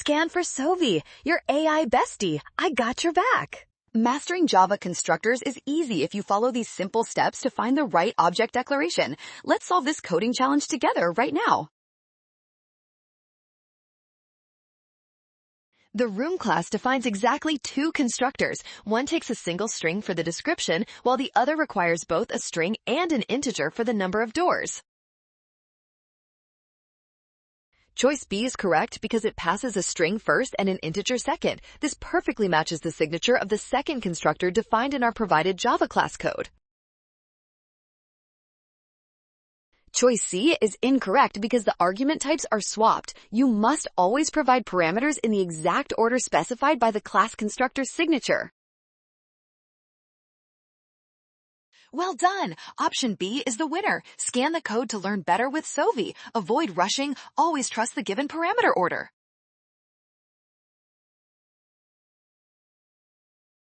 Scan for Sovi, your AI bestie. I got your back. Mastering Java constructors is easy if you follow these simple steps to find the right object declaration. Let's solve this coding challenge together right now. The room class defines exactly two constructors. One takes a single string for the description, while the other requires both a string and an integer for the number of doors. Choice B is correct because it passes a string first and an integer second. This perfectly matches the signature of the second constructor defined in our provided Java class code. Choice C is incorrect because the argument types are swapped. You must always provide parameters in the exact order specified by the class constructor's signature. Well done! Option B is the winner. Scan the code to learn better with Sovi. Avoid rushing. Always trust the given parameter order.